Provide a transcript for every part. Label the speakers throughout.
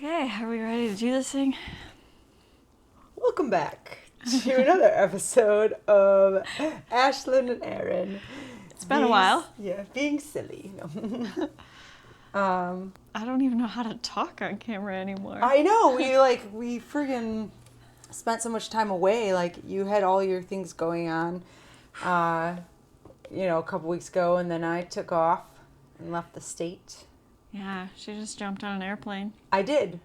Speaker 1: Okay, are we ready to do this thing?
Speaker 2: Welcome back to another episode of Ashlyn and Aaron.
Speaker 1: It's been a while.
Speaker 2: Yeah, being silly. No.
Speaker 1: I don't even know how to talk on camera anymore.
Speaker 2: I know we friggin' spent so much time away. Like you had all your things going on, a couple weeks ago, and then I took off and left the state.
Speaker 1: Yeah, she just jumped on an airplane.
Speaker 2: I did.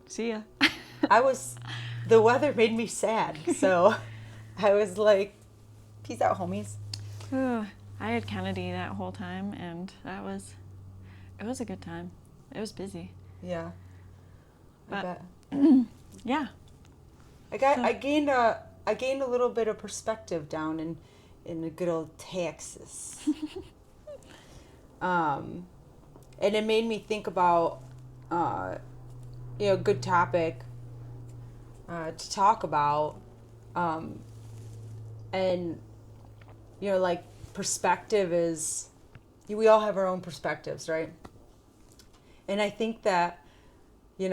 Speaker 1: See ya.
Speaker 2: The weather made me sad, so I was like, peace out, homies.
Speaker 1: Ooh, I had Kennedy that whole time, and it was a good time. It was busy.
Speaker 2: Yeah. I
Speaker 1: But-
Speaker 2: bet.
Speaker 1: Yeah.
Speaker 2: I gained a little bit of perspective down in the good old Texas. And it made me think about good topic to talk about, and like perspective is, we all have our own perspectives, right? And I think that we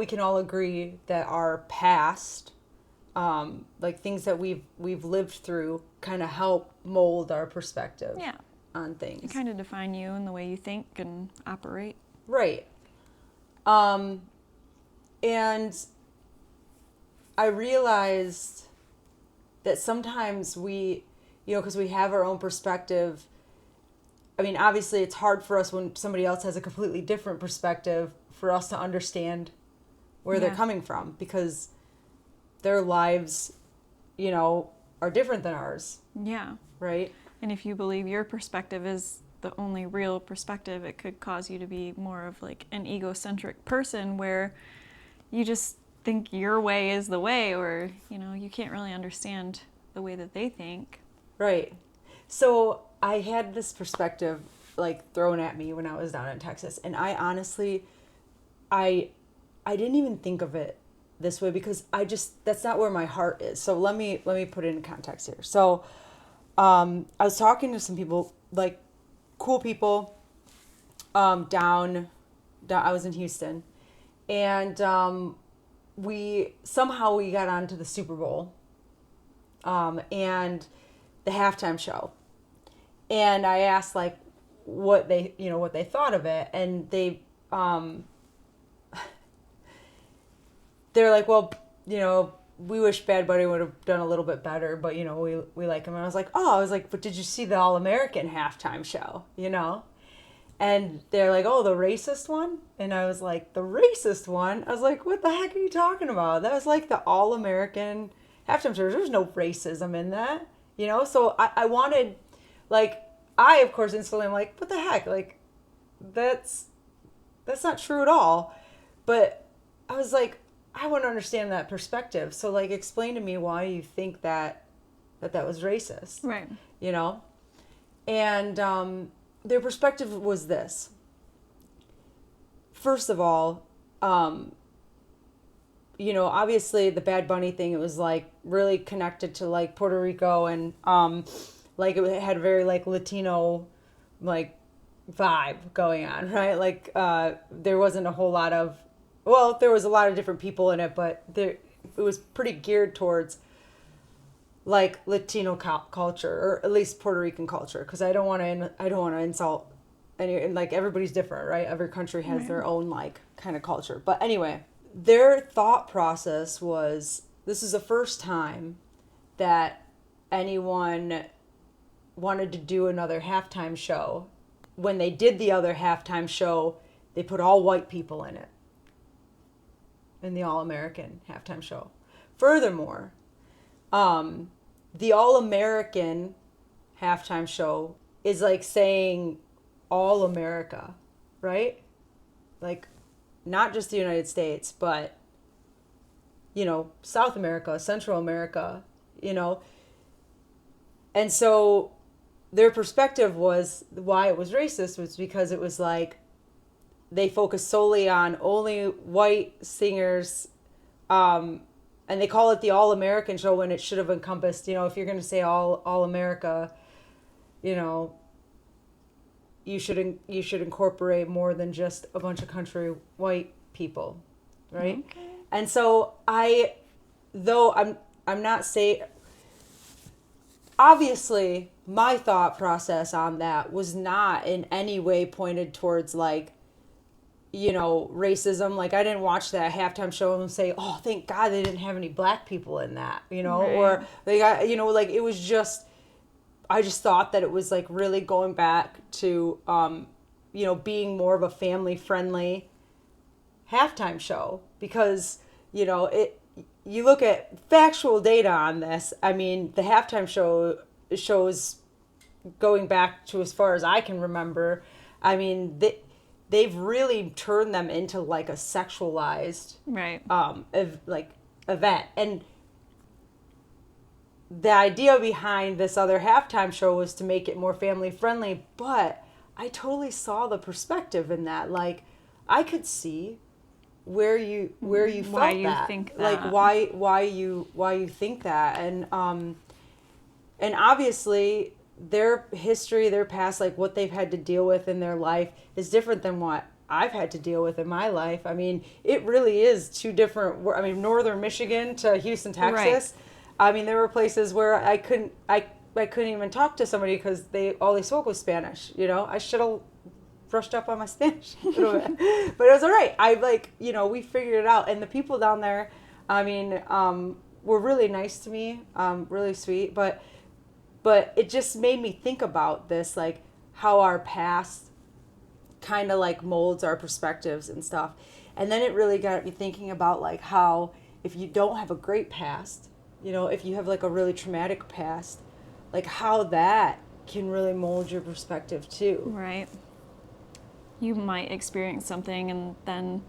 Speaker 2: can all agree that our past, like things that we've lived through, kind of help mold our perspective
Speaker 1: Yeah.
Speaker 2: on things.
Speaker 1: It kind of define you and the way you think and operate.
Speaker 2: Right. And I realized that sometimes we, because we have our own perspective. I mean, obviously it's hard for us when somebody else has a completely different perspective for us to understand where they're coming from, because their lives, are different than ours,
Speaker 1: Yeah.
Speaker 2: right?
Speaker 1: And if you believe your perspective is the only real perspective, it could cause you to be more of like an egocentric person where you just think your way is the way, or, you can't really understand the way that they think.
Speaker 2: Right. So I had this perspective like thrown at me when I was down in Texas, and I honestly, I didn't even think of it this way, because that's not where my heart is. So let me put it in context here. So I was talking to some people, like cool people, down I was in Houston, and we got onto the Super Bowl, and the halftime show, and I asked like what they thought of it, and they're like, well, we wish Bad Bunny would have done a little bit better, but we like him. And I was like, but did you see the All-American halftime show? And they're like, oh, the racist one? And I was like, the racist one? I was like, what the heck are you talking about? That was like the All-American halftime show. There's no racism in that, So I wanted, like, I, of course, instantly am like, what the heck? Like, that's not true at all. But I was like, I want to understand that perspective. So, like, explain to me why you think that was racist.
Speaker 1: Right.
Speaker 2: And their perspective was this. First of all, obviously the Bad Bunny thing, it was like really connected to like Puerto Rico, and like it had a very like Latino like vibe going on, right? Like there wasn't a whole lot of, well, there was a lot of different people in it, but it was pretty geared towards like Latino culture, or at least Puerto Rican culture, because I don't want to insult any, and like everybody's different, right? Every country has their own like kind of culture. But anyway, their thought process was, this is the first time that anyone wanted to do another halftime show. When they did the other halftime show, they put all white people in it, in the All-American halftime show. Furthermore, the All-American halftime show is like saying all America, right? Like not just the United States, but South America, Central America, And so their perspective was, why it was racist was because it was like they focused solely on only white singers, and they call it the All-American show when it should have encompassed, if you're going to say all America, you should incorporate more than just a bunch of country white people, right?
Speaker 1: Okay.
Speaker 2: And so I'm not saying, obviously my thought process on that was not in any way pointed towards like, racism. Like I didn't watch that halftime show and say, "Oh, thank God they didn't have any black people in that,"
Speaker 1: Right.
Speaker 2: or they got, like it was just, I just thought that it was like really going back to, being more of a family friendly halftime show because, you look at factual data on this. I mean, the halftime show shows going back to as far as I can remember. I mean, they've really turned them into like a sexualized
Speaker 1: Right.
Speaker 2: event. And the idea behind this other halftime show was to make it more family friendly, but I totally saw the perspective in that. Like I could see where you felt
Speaker 1: Why you
Speaker 2: that.
Speaker 1: think
Speaker 2: Like
Speaker 1: that.
Speaker 2: why you think that. And obviously their history, their past, like what they've had to deal with in their life is different than what I've had to deal with in my life. I mean, it really is two different. I mean, northern Michigan to Houston, Texas. Right. I mean, there were places where I couldn't even talk to somebody because all they spoke was Spanish. I should have brushed up on my Spanish a little bit, but it was all right. We figured it out, and the people down there, I mean, were really nice to me, really sweet, but it just made me think about this, like how our past kind of like molds our perspectives and stuff. And then it really got me thinking about like how if you don't have a great past, if you have like a really traumatic past, like how that can really mold your perspective too.
Speaker 1: Right. You might experience something and then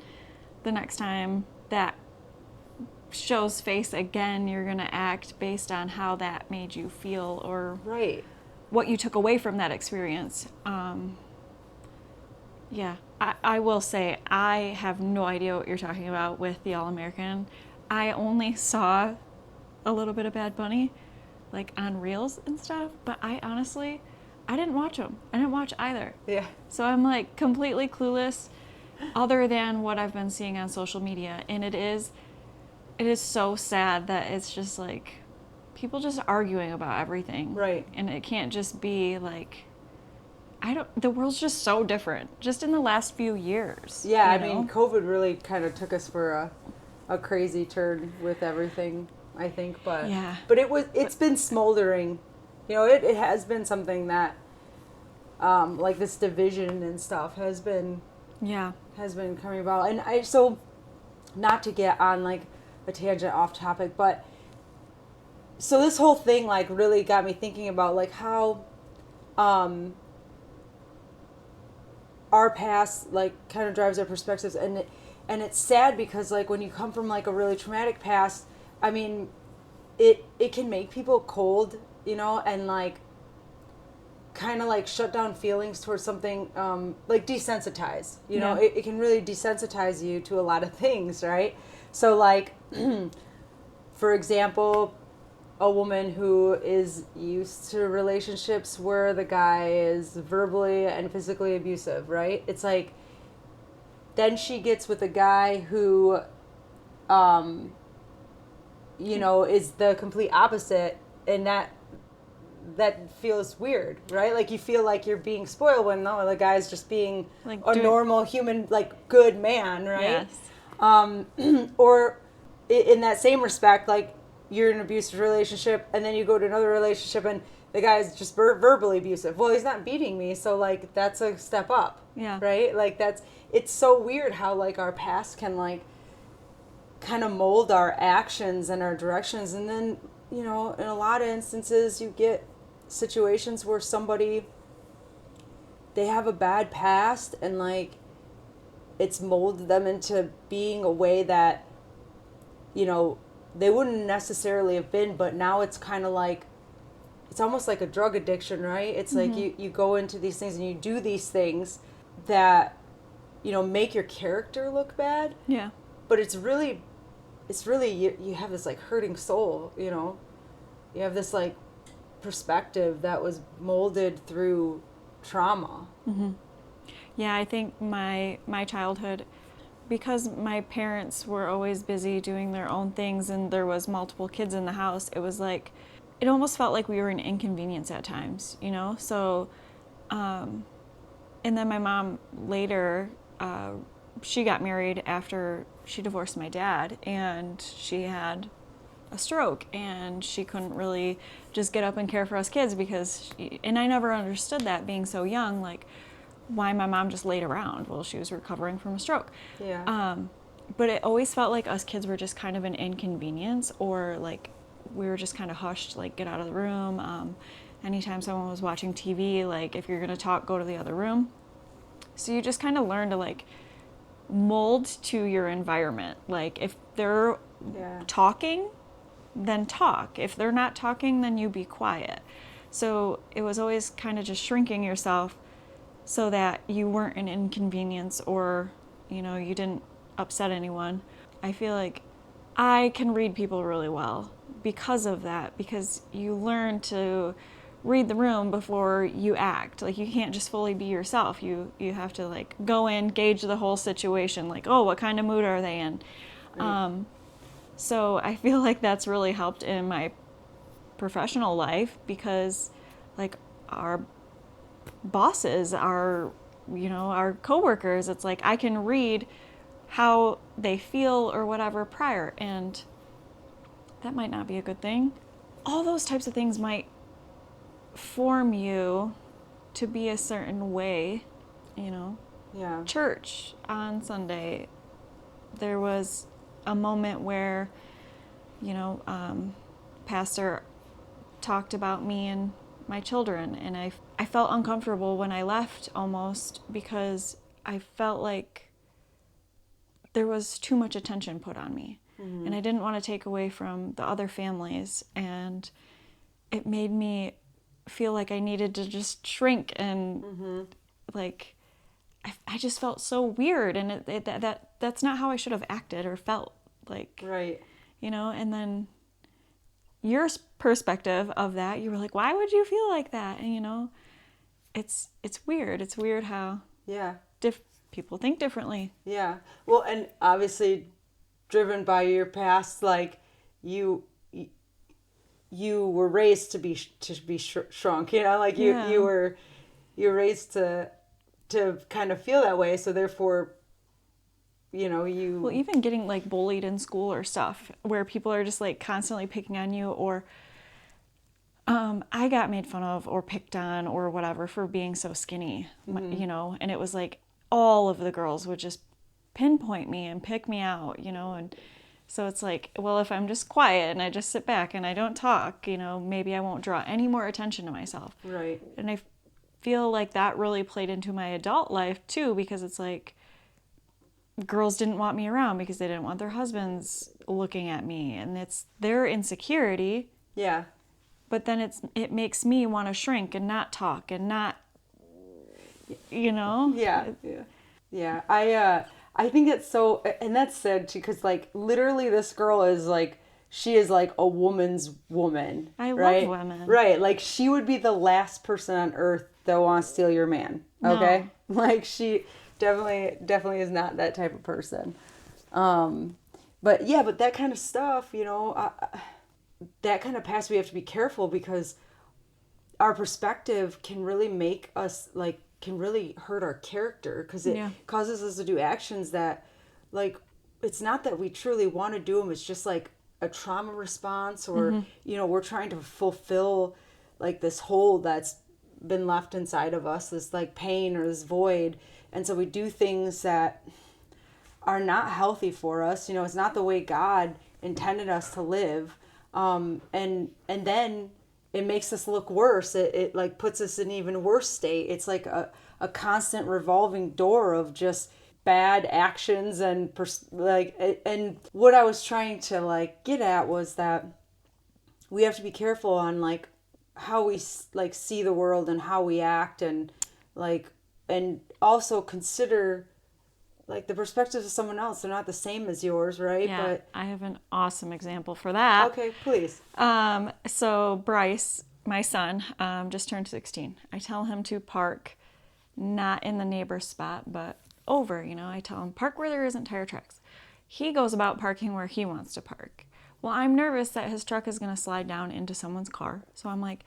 Speaker 1: the next time that shows face again, you're going to act based on how that made you feel or
Speaker 2: right.
Speaker 1: what you took away from that experience. Yeah, I will say I have no idea what you're talking about with the All-American. I only saw a little bit of Bad Bunny, like on Reels and stuff, but I didn't watch them. I didn't watch either.
Speaker 2: Yeah.
Speaker 1: So I'm like completely clueless other than what I've been seeing on social media. And it is so sad that it's just like people just arguing about everything.
Speaker 2: Right.
Speaker 1: And it can't just be like, the world's just so different just in the last few years.
Speaker 2: Yeah, I mean, COVID really kind of took us for a crazy turn with everything, I think, but
Speaker 1: yeah.
Speaker 2: But it's been smoldering. It has been something that like this division and stuff has been coming about. And so not to get on like a tangent off topic, but so this whole thing like really got me thinking about like how our past like kind of drives our perspectives, and it's sad because like when you come from like a really traumatic past, I mean it can make people cold, and like kind of like shut down feelings towards something, like desensitize,
Speaker 1: Yeah.
Speaker 2: it can really desensitize you to a lot of things, right? So like for example, a woman who is used to relationships where the guy is verbally and physically abusive, right? It's like then she gets with a guy who is the complete opposite, and that feels weird, right? Like you feel like you're being spoiled when no, the guy's just being like a normal human, like good man, right?
Speaker 1: Yes.
Speaker 2: Or in that same respect, like you're in an abusive relationship and then you go to another relationship and the guy's just verbally abusive. Well, he's not beating me, so like that's a step up.
Speaker 1: Yeah.
Speaker 2: Right? Like it's so weird how like our past can like kind of mold our actions and our directions, and then in a lot of instances you get situations where somebody, they have a bad past and like it's molded them into being a way that they wouldn't necessarily have been, but now it's kind of like it's almost like a drug addiction, right? It's like you go into these things and you do these things that make your character look bad.
Speaker 1: Yeah.
Speaker 2: But it's really you have this like hurting soul, you have this like perspective that was molded through trauma,
Speaker 1: Yeah, I think my childhood, because my parents were always busy doing their own things and there was multiple kids in the house, it was like it almost felt like we were an inconvenience at times, you know? So and then my mom later, she got married after she divorced my dad, and she had a stroke, and she couldn't really just get up and care for us kids and I never understood that being so young, like why my mom just laid around while she was recovering from a stroke.
Speaker 2: Yeah.
Speaker 1: But it always felt like us kids were just kind of an inconvenience, or like we were just kind of hushed, like get out of the room. Anytime someone was watching TV, like if you're gonna talk, go to the other room. So you just kind of learn to like mold to your environment. Like if they're
Speaker 2: Yeah.
Speaker 1: talking, then talk. If they're not talking, then you be quiet. So it was always kind of just shrinking yourself so that you weren't an inconvenience, or, you know, you didn't upset anyone. I feel like I can read people really well because of that, because you learn to read the room before you act. Like you can't just fully be yourself. You have to like go in, gauge the whole situation, like, oh, what kind of mood are they in?
Speaker 2: Right.
Speaker 1: So I feel like that's really helped in my professional life, because like our bosses, our coworkers, it's like I can read how they feel or whatever prior, and that might not be a good thing. All those types of things might form you to be a certain way, you know.
Speaker 2: Yeah.
Speaker 1: Church on Sunday, there was a moment where, pastor talked about me and my children, and I felt uncomfortable when I left, almost because I felt like there was too much attention put on me. Mm-hmm. And I didn't want to take away from the other families, and it made me feel like I needed to just shrink, and like I just felt so weird, and that's not how I should have acted or felt, like,
Speaker 2: Right.
Speaker 1: and then your perspective of that, you were like, why would you feel like that? And it's weird. It's weird how
Speaker 2: Yeah.
Speaker 1: people think differently.
Speaker 2: Yeah. Well, and obviously driven by your past, like you were raised to be shrunk, like you were raised to kind of feel that way, so therefore you
Speaker 1: well, even getting like bullied in school or stuff where people are just like constantly picking on you, or I got made fun of or picked on or whatever for being so skinny, and it was like all of the girls would just pinpoint me and pick me out, and so it's like, well, if I'm just quiet and I just sit back and I don't talk, maybe I won't draw any more attention to myself.
Speaker 2: Right.
Speaker 1: And I feel like that really played into my adult life too, because it's like girls didn't want me around because they didn't want their husbands looking at me, and it's their insecurity.
Speaker 2: Yeah.
Speaker 1: But then it makes me want to shrink and not talk and not,
Speaker 2: Yeah. Yeah. I think it's so, and that's sad too, because like literally this girl is like, she is like a woman's woman.
Speaker 1: I
Speaker 2: right?
Speaker 1: love women.
Speaker 2: Right. Like she would be the last person on earth that wants to steal your man. Okay.
Speaker 1: No.
Speaker 2: Like she definitely is not that type of person. But yeah, but that kind of stuff, that kind of past, we have to be careful, because our perspective can really make us like, can really hurt our character, because it causes us to do actions that, like, it's not that we truly want to do them. It's just like a trauma response, or we're trying to fulfill like this hole that's been left inside of us, this like pain or this void, and so we do things that are not healthy for us. It's not the way God intended us to live, and then it makes us look worse. It like puts us in an even worse state. It's like a constant revolving door of just bad actions, and and what I was trying to like get at was that we have to be careful on like how we like see the world and how we act, and like, and also consider like the perspectives of someone else. They're not the same as yours, right?
Speaker 1: Yeah,
Speaker 2: But
Speaker 1: I have an awesome example for that.
Speaker 2: Okay, please.
Speaker 1: So Bryce, my son, just turned 16. I tell him to park not in the neighbor's spot, but over, I tell him, park where there isn't tire tracks. He goes about parking where he wants to park. Well, I'm nervous that his truck is going to slide down into someone's car. So I'm like,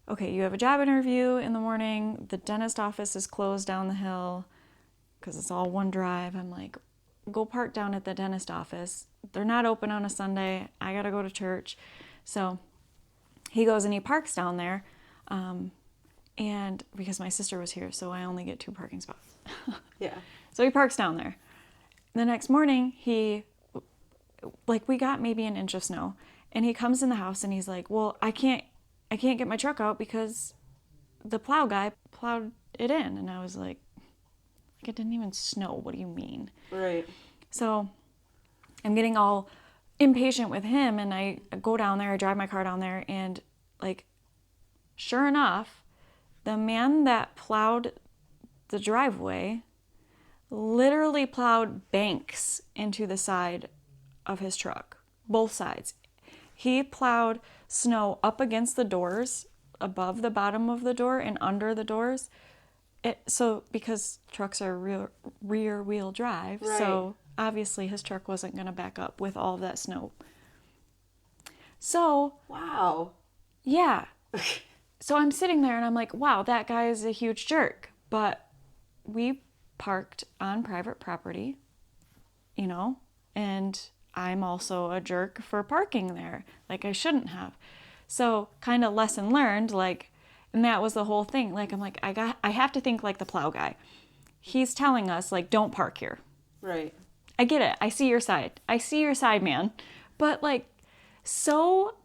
Speaker 1: okay, you have a job interview in the morning. The dentist office is closed down the hill because it's all one drive. I'm like, go park down at the dentist office. They're not open on a Sunday. I got to go to church. So he goes and he parks down there. And because my sister was here, so I only get 2 parking spots.
Speaker 2: Yeah.
Speaker 1: So he parks down there. The next morning, we got maybe an inch of snow, and he comes in the house and he's like, well, I can't get my truck out because the plow guy plowed it in. And I was like, it didn't even snow. What do you mean?
Speaker 2: Right.
Speaker 1: So I'm getting all impatient with him, and I go down there, I drive my car down there, and sure enough, the man that plowed the driveway literally plowed banks into the side of his truck, both sides. He plowed snow up against the doors, above the bottom of the door and under the doors. So because trucks are rear wheel drive,
Speaker 2: right.
Speaker 1: So obviously his truck wasn't going to back up with all of that snow. So
Speaker 2: wow.
Speaker 1: Yeah. So I'm sitting there and I'm like, wow, that guy is a huge jerk. But we parked on private property, and I'm also a jerk for parking there. Like I shouldn't have. So kind of lesson learned, and that was the whole thing. I'm like, I have to think like the plow guy. He's telling us don't park here.
Speaker 2: Right.
Speaker 1: I get it. I see your side, man. But so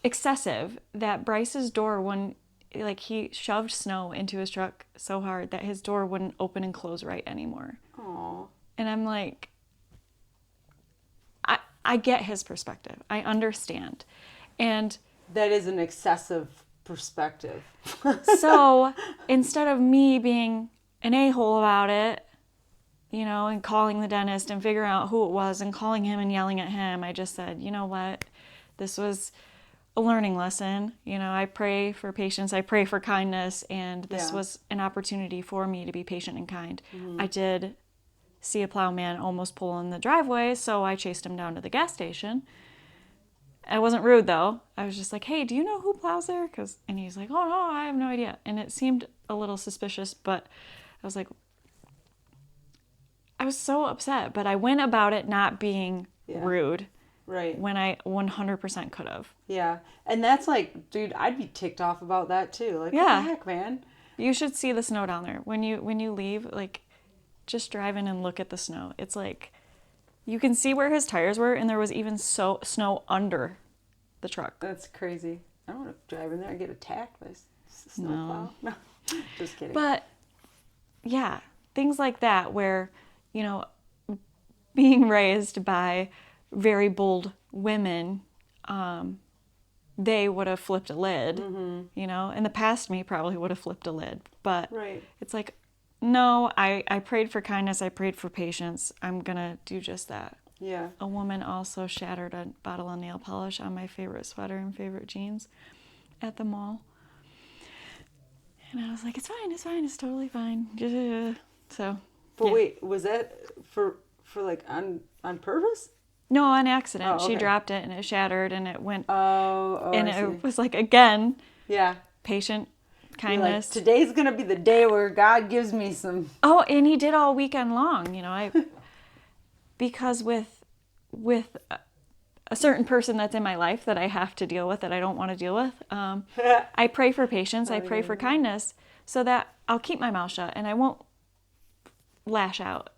Speaker 1: excessive that Bryce's door, when he shoved snow into his truck so hard that his door wouldn't open and close right anymore.
Speaker 2: Aww.
Speaker 1: And I'm like, I get his perspective. I understand. And
Speaker 2: that is an excessive perspective.
Speaker 1: So instead of me being an a-hole about it, and calling the dentist and figuring out who it was and calling him and yelling at him, I just said, you know what? This was a learning lesson. I pray for patience, I pray for kindness, and this was an opportunity for me to be patient and kind. Mm-hmm. I did see a plowman almost pull in the driveway, so I chased him down to the gas station. I wasn't rude though. I was just like, hey, do you know who plows there? And he's like, oh no, I have no idea. And it seemed a little suspicious, but I was like, I was so upset, but I went about it not being rude.
Speaker 2: Right.
Speaker 1: When I 100% could have.
Speaker 2: Yeah. And that's dude, I'd be ticked off about that too. What the heck, man?
Speaker 1: You should see the snow down there. When you leave, just drive in and look at the snow. It's you can see where his tires were, and there was even snow under the truck.
Speaker 2: That's crazy. I don't want to drive in there and get attacked by snowplow. No. Just kidding.
Speaker 1: But yeah, things like that where, being raised by very bold women, they would have flipped a lid, mm-hmm. And the past me probably would have flipped a lid. But
Speaker 2: right.
Speaker 1: It's no, I prayed for kindness, I prayed for patience. I'm going to do just that.
Speaker 2: Yeah.
Speaker 1: A woman also shattered a bottle of nail polish on my favorite sweater and favorite jeans at the mall. And I was like, it's fine, it's totally fine. So.
Speaker 2: But wait, was that for on purpose?
Speaker 1: No, on accident.
Speaker 2: Oh, okay.
Speaker 1: She dropped it and it shattered and it went.
Speaker 2: Oh,
Speaker 1: and it was again.
Speaker 2: Yeah.
Speaker 1: Patient, kindness.
Speaker 2: Today's gonna be the day where God gives me some.
Speaker 1: Oh, and he did all weekend long. Because with a certain person that's in my life that I have to deal with that I don't want to deal with, I pray for patience. I pray for kindness so that I'll keep my mouth shut and I won't lash out.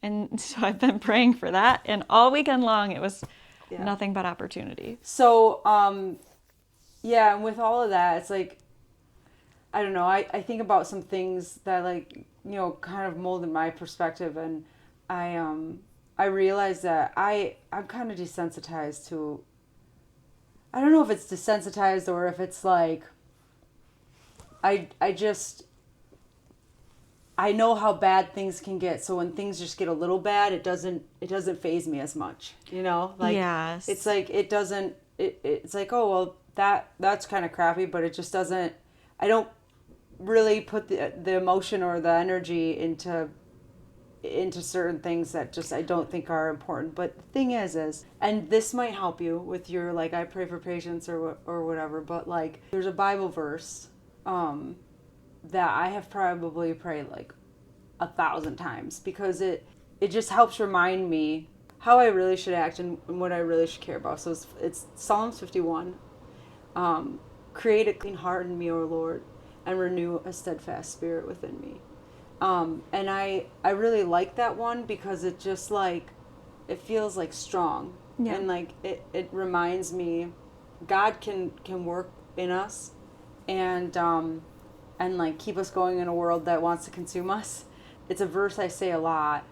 Speaker 1: And so I've been praying for that, and all weekend long it was nothing but opportunity.
Speaker 2: So, and with all of that, it's I don't know, I think about some things that kind of molded my perspective, and I realized that I'm kind of desensitized to, I don't know if it's desensitized or if it's I know how bad things can get, so when things just get a little bad, it doesn't faze me as much,
Speaker 1: Yes.
Speaker 2: It's it's oh well, that's kind of crappy, but it just doesn't. I don't really put the emotion or the energy into certain things that just I don't think are important. But the thing is, and this might help you with your like I pray for patience or whatever. But like there's a Bible verse that I have probably prayed like 1,000 times because it just helps remind me how I really should act and what I really should care about. So it's Psalms 51. Create a clean heart in me, O Lord, and renew a steadfast spirit within me. And I really like that one because it just like, it feels like strong.
Speaker 1: Yeah.
Speaker 2: And like, it reminds me God can work in us and like keep us going in a world that wants to consume us. It's a verse I say a lot,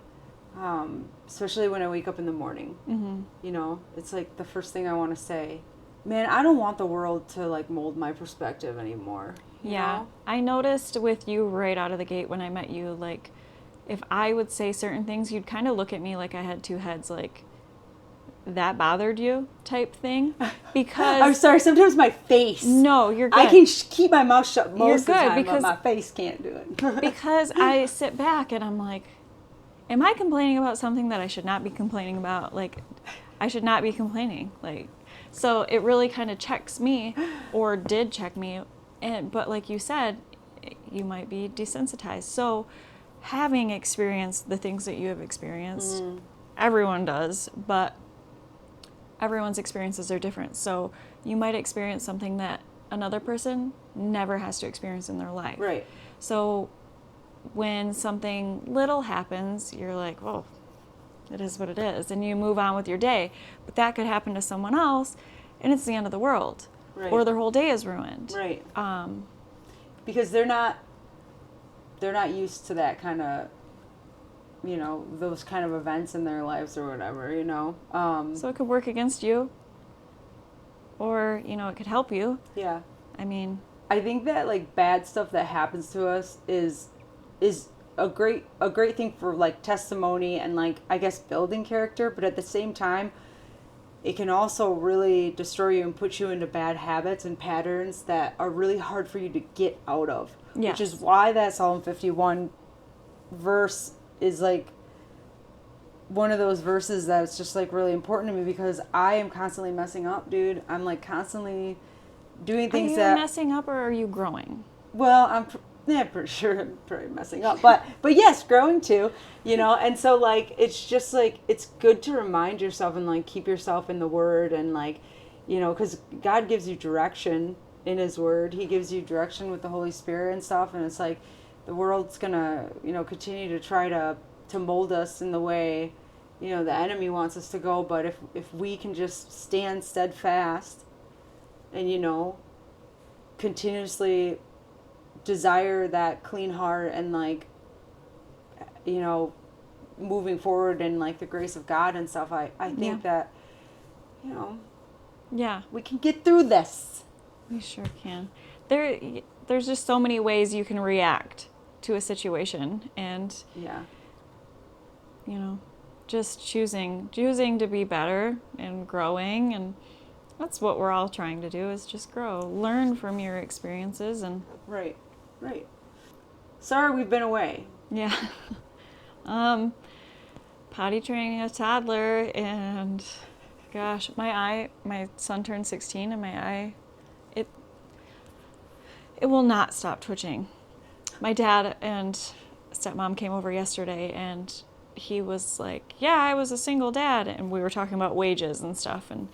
Speaker 2: especially when I wake up in the morning.
Speaker 1: Mm-hmm.
Speaker 2: You know, it's like the first thing I want to say. Man, I don't want the world to like mold my perspective anymore. You
Speaker 1: Yeah.
Speaker 2: know?
Speaker 1: I noticed with you right out of the gate when I met you, like, if I would say certain things, you'd kind of look at me like I had two heads, like, that bothered you type thing. Because.
Speaker 2: I'm sorry, sometimes my face.
Speaker 1: No, you're good.
Speaker 2: I can keep my mouth shut most of the
Speaker 1: good,
Speaker 2: time,
Speaker 1: because-
Speaker 2: but my face can't do it.
Speaker 1: Because I sit back and I'm like, am I complaining about something that I should not be complaining about? Like, I should not be complaining. Like, so it really kind of checks me, or did check me. But like you said, you might be desensitized. So having experienced the things that you have experienced, everyone does, but everyone's experiences are different. So you might experience something that another person never has to experience in their life.
Speaker 2: Right.
Speaker 1: So when something little happens, you're like, well, it is what it is. And you move on with your day. But that could happen to someone else, and it's the end of the world.
Speaker 2: Right.
Speaker 1: Or their whole day is ruined.
Speaker 2: Right. Because they're not used to that kind of, you know, those kind of events in their lives or whatever, you know.
Speaker 1: So it could work against you, or, you know, it could help you.
Speaker 2: Yeah.
Speaker 1: I mean,
Speaker 2: I think that like bad stuff that happens to us is a great thing for like testimony and like I guess building character, but at the same time it can also really destroy you and put you into bad habits and patterns that are really hard for you to get out of.
Speaker 1: Yes.
Speaker 2: Which is why that Psalm 51 verse is like one of those verses that's just like really important to me because I am constantly messing up, dude. I'm like constantly doing things
Speaker 1: are you
Speaker 2: that
Speaker 1: messing up or are you growing?
Speaker 2: well, I'm pretty sure I'm probably messing up, but yes, growing too, you know. And so like it's just like it's good to remind yourself and like keep yourself in the Word and like, you know, because God gives you direction in His Word. He gives you direction with the Holy Spirit and stuff. And it's like the world's gonna, you know, continue to try to mold us in the way, you know, the enemy wants us to go. But if we can just stand steadfast and, you know, continuously desire that clean heart and like, you know, moving forward in like the grace of God and stuff, I think that, you know,
Speaker 1: Yeah,
Speaker 2: we can get through this.
Speaker 1: we sure can. There's just so many ways you can react to a situation, and
Speaker 2: Yeah.
Speaker 1: you know, just choosing to be better and growing, and that's what we're all trying to do, is just grow, learn from your experiences. And
Speaker 2: Right. Sorry we've been away.
Speaker 1: yeah. Potty training a toddler, and gosh, my son turned 16 and my eye, it will not stop twitching. My dad and stepmom came over yesterday and he was like, yeah, I was a single dad, and we were talking about wages and stuff, and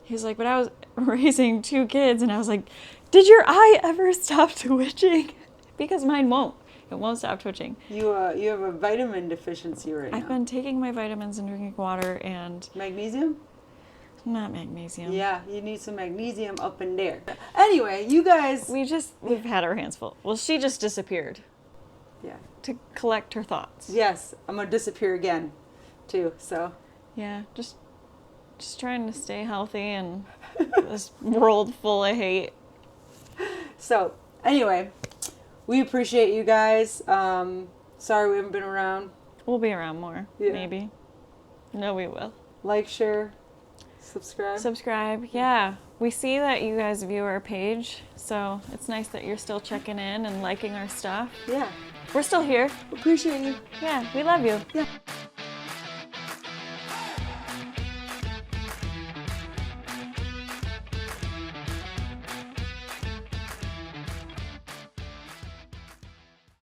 Speaker 1: he was like, but I was raising 2 kids, and I was like, did your eye ever stop twitching? Because mine won't. It won't stop twitching.
Speaker 2: You have a vitamin deficiency right now.
Speaker 1: I've been taking my vitamins and drinking water, and
Speaker 2: Magnesium?
Speaker 1: not magnesium.
Speaker 2: Yeah, you need some magnesium up in there. Anyway, you guys.
Speaker 1: We've had our hands full. Well, she just disappeared
Speaker 2: Yeah.
Speaker 1: to collect her thoughts.
Speaker 2: Yes, I'm gonna disappear again, too. So.
Speaker 1: Yeah, just trying to stay healthy in this world full of hate.
Speaker 2: So anyway, we appreciate you guys. Sorry we haven't been around.
Speaker 1: We'll be around more,
Speaker 2: Yeah.
Speaker 1: maybe. No, we will.
Speaker 2: Like, share, Subscribe.
Speaker 1: Yeah, we see that you guys view our page, so it's nice that you're still checking in and liking our stuff.
Speaker 2: Yeah.
Speaker 1: We're still here.
Speaker 2: Appreciate you.
Speaker 1: Yeah, we love you.
Speaker 2: Yeah.